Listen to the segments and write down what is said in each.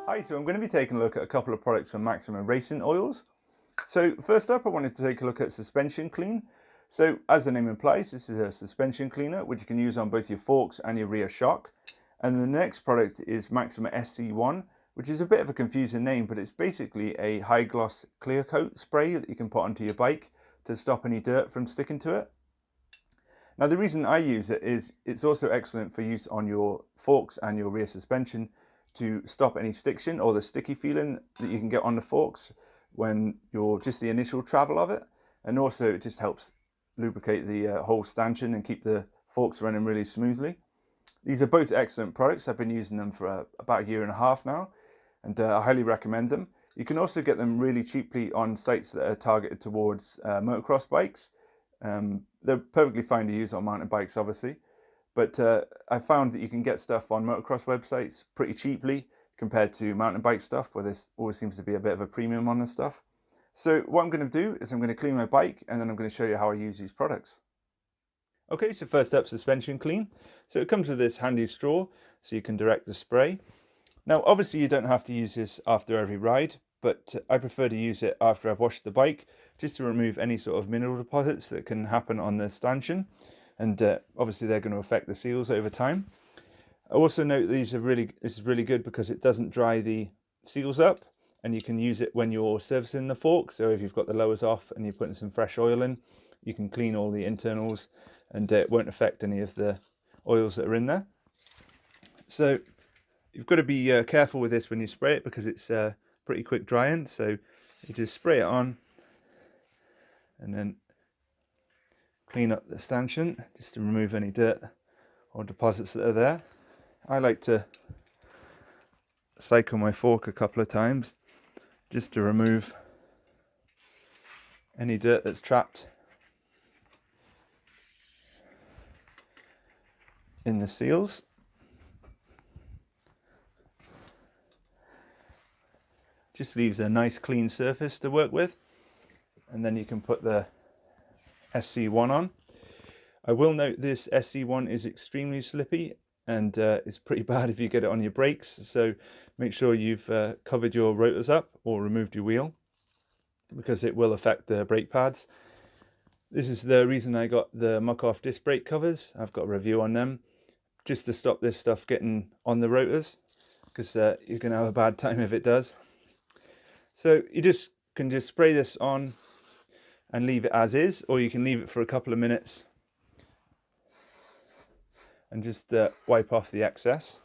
Hi, so I'm going to be taking a look at a couple of products from Maxima Racing Oils. So first up, I wanted to take a look at suspension clean. So as the name implies, this is a suspension cleaner which you can use on both your forks and your rear shock. And the next product is Maxima SC1, which is a bit of a confusing name, but it's basically a high gloss clear coat spray that you can put onto your bike to stop any dirt from sticking to it. Now the reason I use it is it's also excellent for use on your forks and your rear suspension to stop any stiction or the sticky feeling that you can get on the forks when you're just the initial travel of it. And also it just helps lubricate the whole stanchion and keep the forks running really smoothly. These are both excellent products. I've been using them for about a year and a half now, and I highly recommend them. You can also get them really cheaply on sites that are targeted towards motocross bikes. They're perfectly fine to use on mountain bikes, obviously, but I found that you can get stuff on motocross websites pretty cheaply compared to mountain bike stuff, where there always seems to be a bit of a premium on this stuff. So what I'm going to do is I'm going to clean my bike, and then I'm going to show you how I use these products. Okay, so first up, suspension clean. So it comes with this handy straw, so you can direct the spray. Now, obviously you don't have to use this after every ride, but I prefer to use it after I've washed the bike, just to remove any sort of mineral deposits that can happen on the stanchion. And obviously they're going to affect the seals over time. I also note this is really good because it doesn't dry the seals up, and you can use it when you're servicing the fork. So if you've got the lowers off and you're putting some fresh oil in, you can clean all the internals, and it won't affect any of the oils that are in there. So you've got to be careful with this when you spray it, because it's pretty quick drying. So you just spray it on and then clean up the stanchion just to remove any dirt or deposits that are there. I like to cycle my fork a couple of times just to remove any dirt that's trapped in the seals. Just leaves a nice clean surface to work with, and then you can put the SC1 on. I will note this SC1 is extremely slippy, and it's pretty bad if you get it on your brakes, so make sure you've covered your rotors up or removed your wheel, because it will affect the brake pads. This is the reason I got the muck-off disc brake covers. I've got a review on them, just to stop this stuff getting on the rotors, because you're going to have a bad time if it does. So you can just spray this on and leave it as is, or you can leave it for a couple of minutes and just wipe off the excess.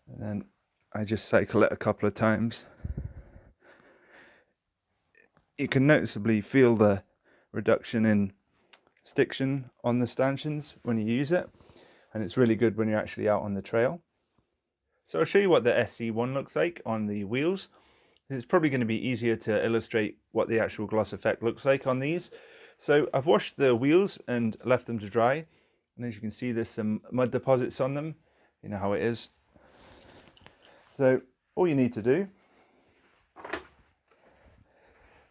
And then I just cycle it a couple of times. You can noticeably feel the reduction in stiction on the stanchions when you use it, and it's really good when you're actually out on the trail. So I'll show you what the SC1 looks like on the wheels. It's probably going to be easier to illustrate what the actual gloss effect looks like on these. So I've washed the wheels and left them to dry, and as you can see, there's some mud deposits on them. You know how it is. So all you need to do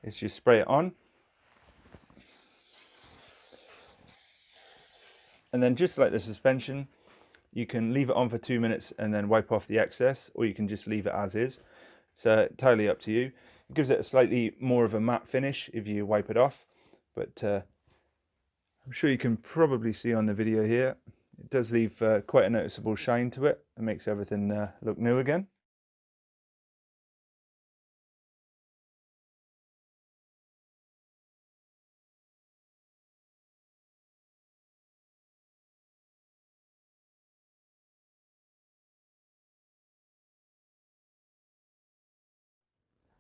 is just spray it on, and then just like the suspension, you can leave it on for 2 minutes and then wipe off the excess, or you can just leave it as is. It's entirely up to you. It gives it a slightly more of a matte finish if you wipe it off, but I'm sure you can probably see on the video here, it does leave quite a noticeable shine to it and makes everything look new again.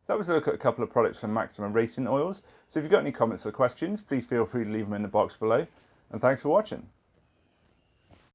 So that was a look at a couple of products from Maxima Racing Oils. So if you've got any comments or questions, please feel free to leave them in the box below. And thanks for watching.